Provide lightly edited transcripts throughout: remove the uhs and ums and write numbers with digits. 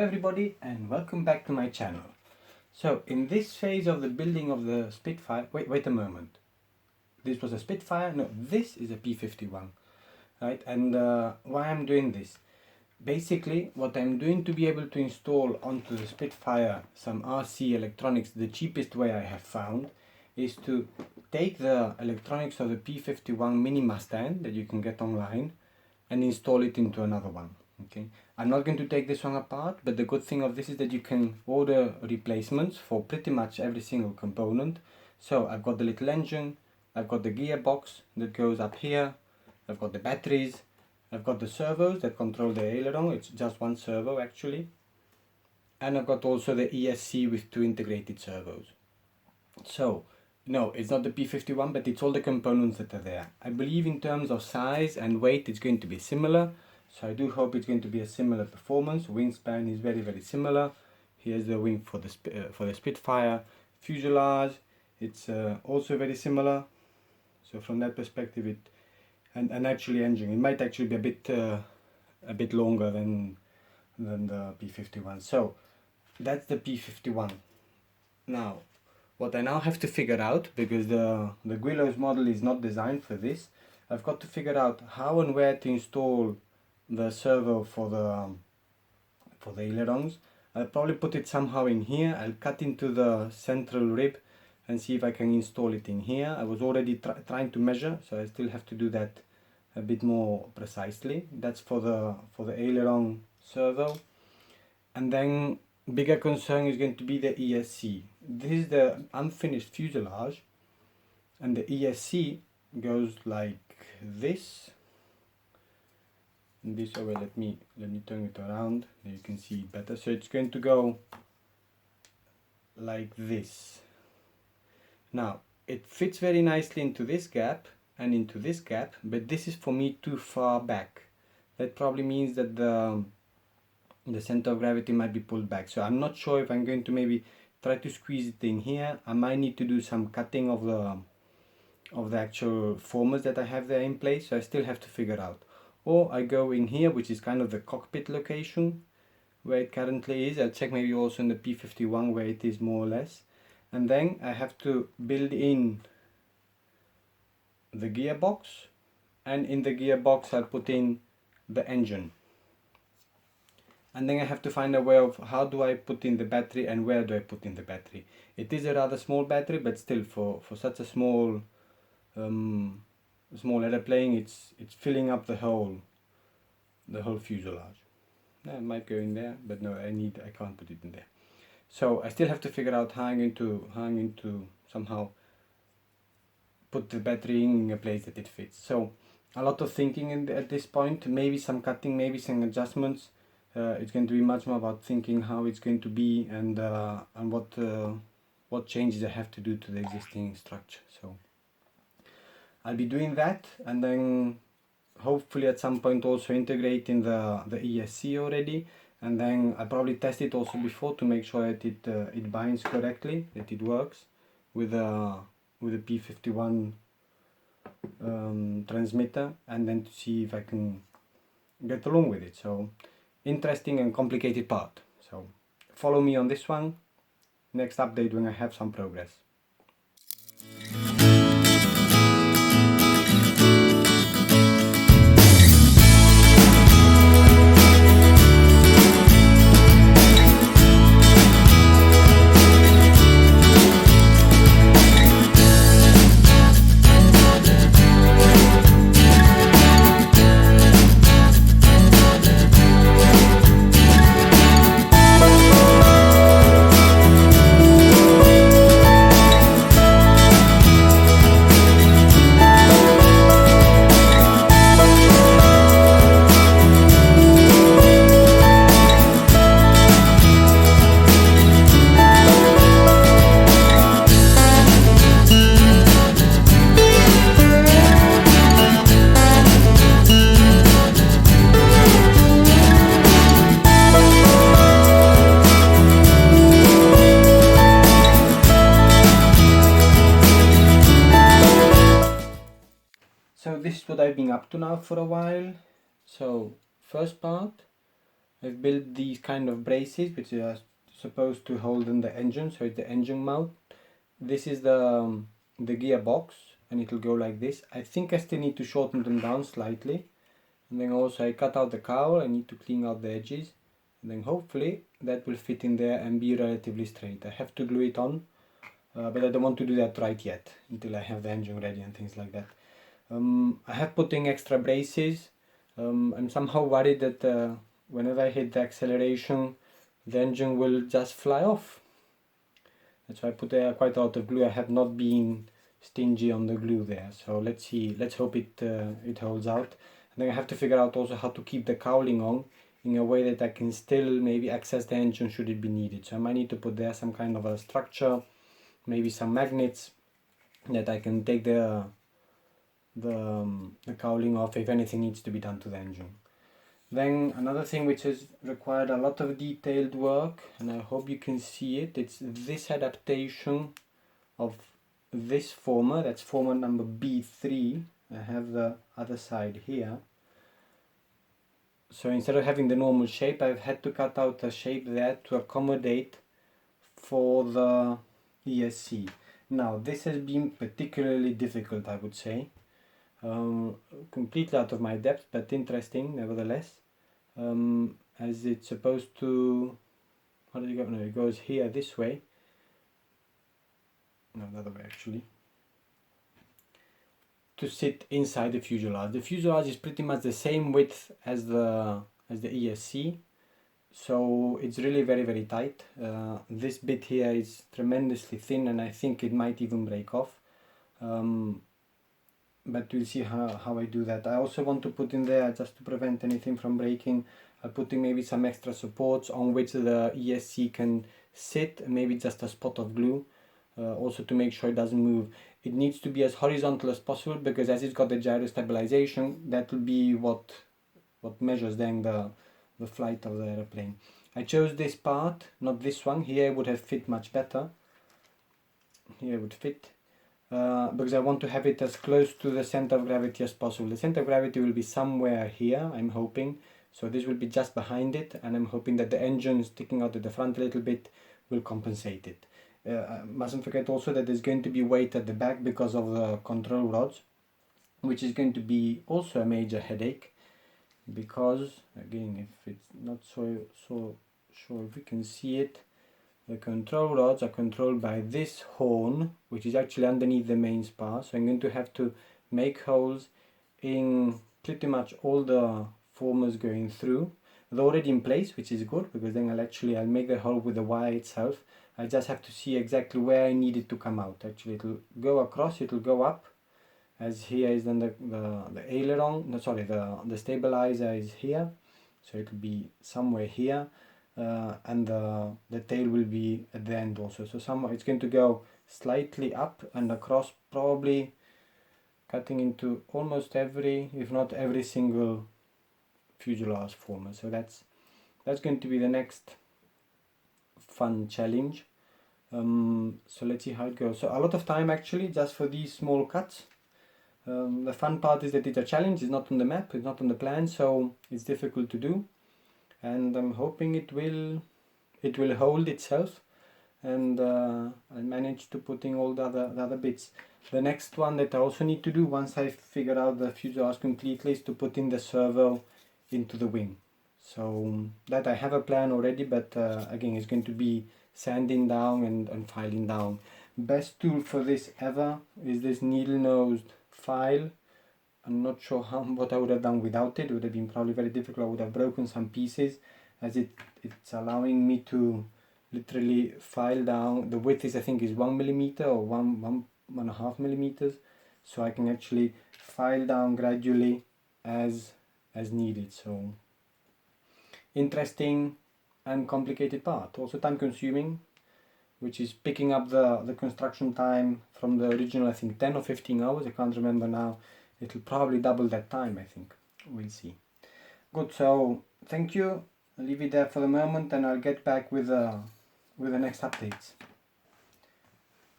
everybody and welcome back to my channel. So in this phase of the building of the Spitfire, wait a moment. This was a Spitfire? No, this is a P-51, right? And why I'm doing this? Basically, what I'm doing to be able to install onto the Spitfire some RC electronics, the cheapest way I have found, is to take the electronics of the P-51 mini Mustang that you can get online and install it into another one. Okay, I'm not going to take this one apart, but the good thing of this is that you can order replacements for pretty much every single component. So I've got the little engine, I've got the gearbox that goes up here, I've got the batteries, I've got the servos that control the aileron, it's just one servo actually, and I've got also the ESC with two integrated servos. So no, it's not the P-51, but it's all the components that are there. I believe in terms of size and weight it's going to be similar. So I do hope it's going to be a similar performance. Wingspan is very similar. Here's the wing for the Spitfire. Fuselage, it's also very similar. So from that perspective, and actually engine, it might actually be a bit longer than the P-51. So that's the P-51. Now, what I now have to figure out, because the Guillow's model is not designed for this, I've got to figure out how and where to install the servo for the ailerons. I'll probably put it somehow in here. I'll cut into the central rib and see if I can install it in here. I was already trying to measure, so I still have to do that a bit more precisely. That's for the aileron servo. And then bigger concern is going to be the ESC. This is the unfinished fuselage, and the ESC goes like this. This way, let me turn it around, you can see it better. So it's going to go like this. Now it fits very nicely into this gap and into this gap, but this is for me too far back. That probably means that the center of gravity might be pulled back. So I'm not sure if I'm going to maybe try to squeeze it in here. I might need to do some cutting of the actual formers that I have there in place. So I still have to figure out. Or I go in here, which is kind of the cockpit location where it currently is. I'll check maybe also in the P-51 where it is more or less. And then I have to build in the gearbox, and in the gearbox I'll put in the engine. And then I have to find a way of how do I put in the battery and where do I put in the battery. It is a rather small battery, but still for such a small airplane, it's filling up the whole fuselage. It might go in there, but no, I can't put it in there. So I still have to figure out how I'm going to somehow put the battery in a place that it fits. So a lot of thinking at this point, maybe some cutting, maybe some adjustments. It's going to be much more about thinking how it's going to be and what changes I have to do to the existing structure. So I'll be doing that, and then hopefully at some point also integrating the ESC already, and then I'll probably test it also before to make sure that it binds correctly, that it works with the P-51 transmitter, and then to see if I can get along with it. So interesting and complicated part. So follow me on this one. Next update when I have some progress. So this is what I've been up to now for a while. So first part, I've built these kind of braces which are supposed to hold in the engine, so it's the engine mount. This is the gearbox, and it'll go like this. I think I still need to shorten them down slightly, and then also I cut out the cowl. I need to clean out the edges, and then hopefully that will fit in there and be relatively straight. I have to glue it on, but I don't want to do that right yet until I have the engine ready and things like that. I have put in extra braces. I'm somehow worried that whenever I hit the acceleration, the engine will just fly off. That's why I put quite a lot of glue. I have not been stingy on the glue there, so let's see. Let's hope it holds out. And then I have to figure out also how to keep the cowling on in a way that I can still maybe access the engine should it be needed. So I might need to put there some kind of a structure, maybe some magnets that I can take the cowling off if anything needs to be done to the engine. Then another thing which has required a lot of detailed work, and I hope you can see it, it's this adaptation of this former. That's former number B3. I have the other side here. So instead of having the normal shape, I've had to cut out a shape there to accommodate for the ESC. Now this has been particularly difficult, I would say. Completely out of my depth, but interesting nevertheless, as it's supposed to, how does it go? No, it goes here this way, no, the other way actually, to sit inside the fuselage. The fuselage is pretty much the same width as the ESC, so it's really very tight. This bit here is tremendously thin, and I think it might even break off. But we'll see how I do that. I also want to put in there, just to prevent anything from breaking, I'll put in maybe some extra supports on which the ESC can sit, maybe just a spot of glue, also to make sure it doesn't move. It needs to be as horizontal as possible, because as it's got the gyro stabilization, that will be what measures then the flight of the airplane. I chose this part, not this one. Here it would have fit much better. Here it would fit. Because I want to have it as close to the center of gravity as possible. The center of gravity will be somewhere here, I'm hoping. So this will be just behind it, and I'm hoping that the engine sticking out at the front a little bit will compensate it. Mustn't forget also that there's going to be weight at the back because of the control rods, which is going to be also a major headache, because again, if it's not so sure if we can see it, the control rods are controlled by this horn, which is actually underneath the main spar. So I'm going to have to make holes in pretty much all the formers going through. They're already in place, which is good, because then I'll make the hole with the wire itself. I just have to see exactly where I need it to come out. Actually, it'll go across, it'll go up, as here is then the aileron, no, sorry, the stabilizer is here, so it'll be somewhere here. And the tail will be at the end also. So somewhere it's going to go slightly up and across, probably cutting into almost every, if not every single fuselage former. So that's going to be the next fun challenge. So let's see how it goes. So a lot of time actually just for these small cuts. The fun part is that it's a challenge, it's not on the map, it's not on the plan, so it's difficult to do. And I'm hoping it will hold itself, and I'll manage to put in all the other bits. The next one that I also need to do once I figure out the fuselage completely is to put in the servo into the wing. So that I have a plan already, but again, it's going to be sanding down and filing down. Best tool for this ever is this needle-nosed file. I'm not sure what I would have done without it. It would have been probably very difficult. I would have broken some pieces, as it's allowing me to literally file down. The width is, I think, is 1 millimeter or 1.5 millimeters, so I can actually file down gradually as needed. So interesting and complicated part, also time consuming, which is picking up the construction time from the original, I think 10 or 15 hours, I can't remember now. It'll probably double that time, I think. We'll see. Good, so thank you. I'll leave it there for the moment, and I'll get back with the next updates.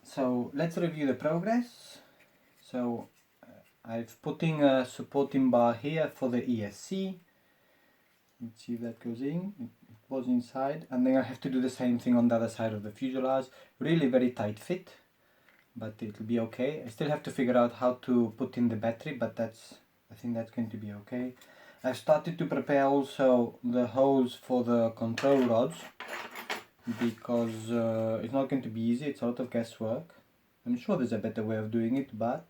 So let's review the progress. So I've put in a supporting bar here for the ESC. Let's see if that goes in. It was inside, and then I have to do the same thing on the other side of the fuselage. Really very tight fit, but it'll be okay. I still have to figure out how to put in the battery, but I think that's going to be okay. I've started to prepare also the holes for the control rods, because it's not going to be easy. It's a lot of guesswork. I'm sure there's a better way of doing it, but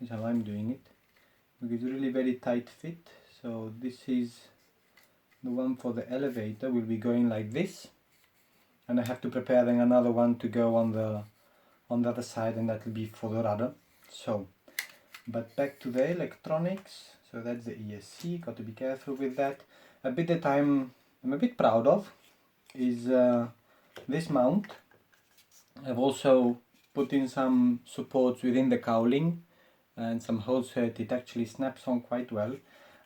this is how I'm doing it. Because it's really very tight fit. So this is the one for the elevator, will be going like this, and I have to prepare then another one to go on the other side, and that will be for the rudder. So, but back to the electronics. So that's the ESC. Got to be careful with that. A bit that I'm a bit proud of is this mount. I've also put in some supports within the cowling and some holes so that it actually snaps on quite well.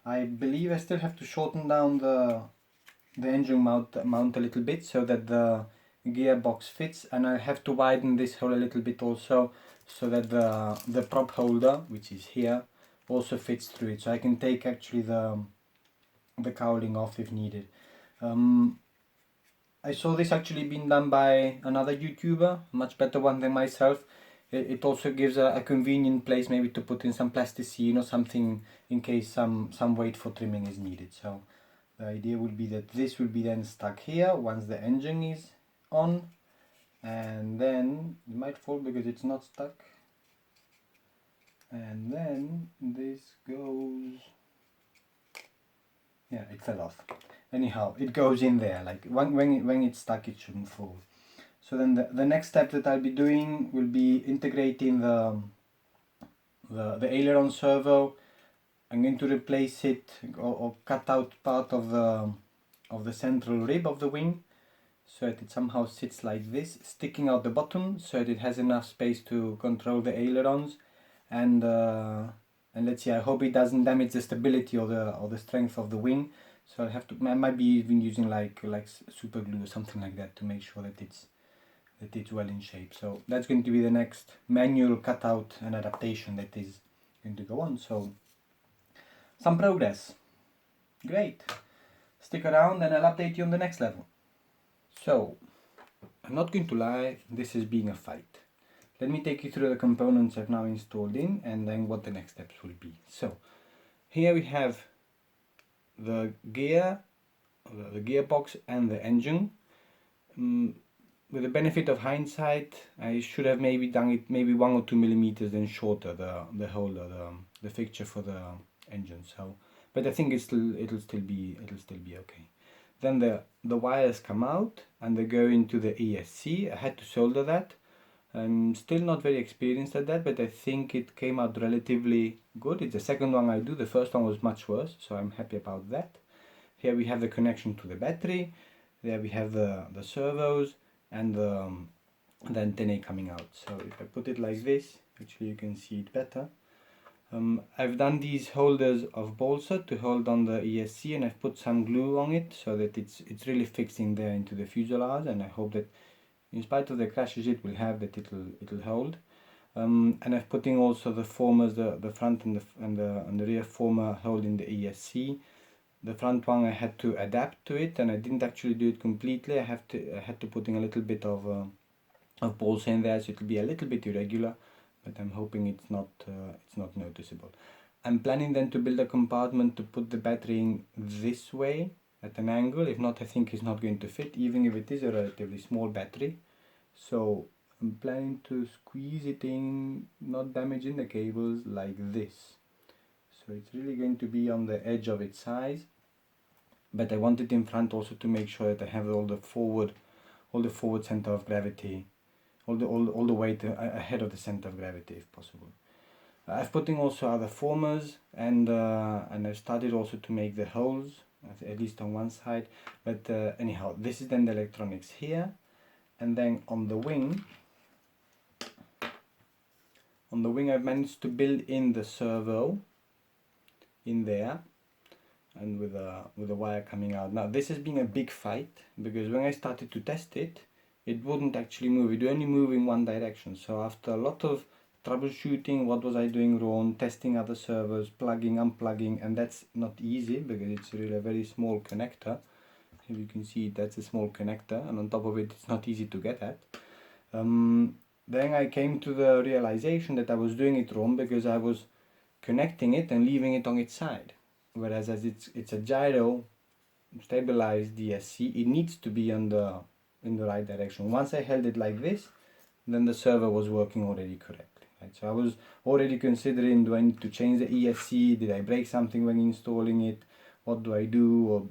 I believe I still have to shorten down the engine mount a little bit so that the gearbox fits, and I have to widen this hole a little bit also so that the prop holder, which is here, also fits through it, so I can take actually the cowling off if needed. I saw this actually being done by another YouTuber, much better one than myself. It also gives a convenient place maybe to put in some plasticine or something in case some weight for trimming is needed. So the idea would be that this will be then stuck here once the engine is on, and then it might fall because it's not stuck, and then this goes, yeah, it fell off. Anyhow, it goes in there, like when it's stuck it shouldn't fall. So then the next step that I'll be doing will be integrating the aileron servo. I'm going to replace it or cut out part of the central rib of the wing so that it somehow sits like this, sticking out the bottom so that it has enough space to control the ailerons, and let's see, I hope it doesn't damage the stability or the strength of the wing. So I might be even using like super glue or something like that to make sure that it's well in shape. So that's going to be the next manual cutout and adaptation that is going to go on. So some progress. Great. Stick around and I'll update you on the next level. So, I'm not going to lie, this is being a fight. Let me take you through the components I've now installed in and then what the next steps will be. So, here we have the gearbox and the engine. With the benefit of hindsight, I should have maybe done it maybe 1 or 2 millimeters then shorter, the holder, the fixture for the engine. So, but I think it'll still be okay. Then the wires come out and they go into the ESC. I had to solder that. I'm still not very experienced at that, but I think it came out relatively good. It's the second one I do. The first one was much worse, so I'm happy about that. Here we have the connection to the battery. There we have the servos and the antennae coming out. So if I put it like this, actually you can see it better. I've done these holders of balsa to hold on the ESC, and I've put some glue on it so that it's really fixing there into the fuselage, and I hope that in spite of the crashes it will have, that it'll hold. And I've put in also the formers, the front and the rear former holding the ESC. The front one I had to adapt to it, and I didn't actually do it completely. I had to put in a little bit of balsa in there, so it'll be a little bit irregular, but I'm hoping it's not noticeable. I'm planning then to build a compartment to put the battery in this way at an angle. If not, I think it's not going to fit, even if it is a relatively small battery. So I'm planning to squeeze it in, not damaging the cables, like this. So it's really going to be on the edge of its size, but I want it in front also to make sure that I have all the forward center of gravity, all the weight ahead of the center of gravity if possible. I've put in also other formers, and I've started also to make the holes, at least on one side. But anyhow, this is then the electronics here, and then on the wing I've managed to build in the servo in there, and with a wire coming out. Now this has been a big fight, because when I started to test it, it wouldn't actually move. It would only move in one direction. So after a lot of troubleshooting what was I doing wrong, testing other servers, plugging, unplugging, and that's not easy because it's really a very small connector. Here you can see that's a small connector, and on top of it, it's not easy to get at. Then I came to the realization that I was doing it wrong because I was connecting it and leaving it on its side. Whereas as it's a gyro stabilized DSC, it needs to be in the right direction. Once I held it like this, then the server was working already correctly. Right? So I was already considering, do I need to change the ESC? Did I break something when installing it? What do I do? Or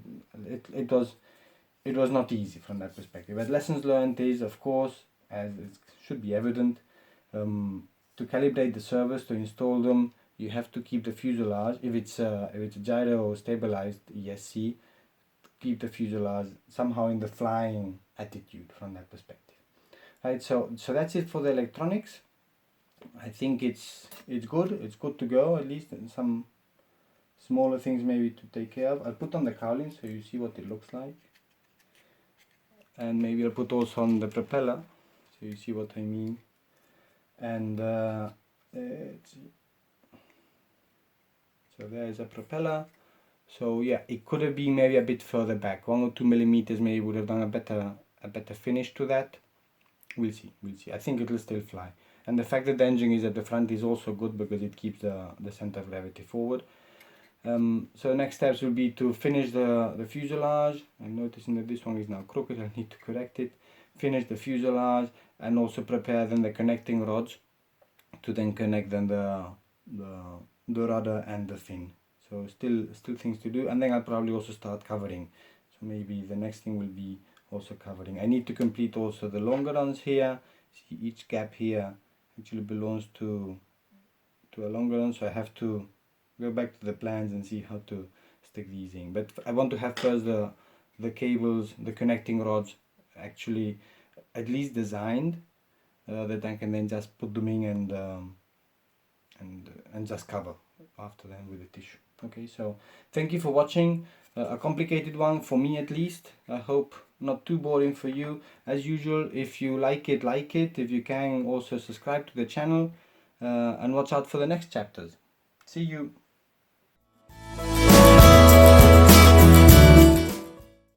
it was not easy from that perspective. But lessons learned is, of course, as it should be evident, to calibrate the servers, to install them, you have to keep the fuselage. If it's a gyro stabilized ESC, keep the fuselage somehow in the flying attitude from that perspective. Right, so that's it for the electronics. I think it's good. It's good to go, at least, and some smaller things maybe to take care of. I'll put on the cowling so you see what it looks like, and maybe I'll put also on the propeller so you see what I mean. And let's see. So there's a propeller. So yeah, it could have been maybe a bit further back, 1 or 2 millimeters maybe would have done a better finish to that. We'll see. I think it will still fly. And the fact that the engine is at the front is also good because it keeps the center of gravity forward. So next steps will be to finish the fuselage. I'm noticing that this one is now crooked. I need to correct it. Finish the fuselage and also prepare then the connecting rods to then connect then the rudder and the fin. So still things to do, and then I'll probably also start covering. So maybe the next thing will be also covering. I need to complete also the longerons here. See, each gap here actually belongs to a longeron, so I have to go back to the plans and see how to stick these in. But I want to have first the cables, the connecting rods actually at least designed, that I can then just put them in and just cover after then with the tissue. Okay, so thank you for watching. A complicated one for me at least. I hope not too boring for you. As usual, if you like it, if you can also subscribe to the channel, and watch out for the next chapters. See you.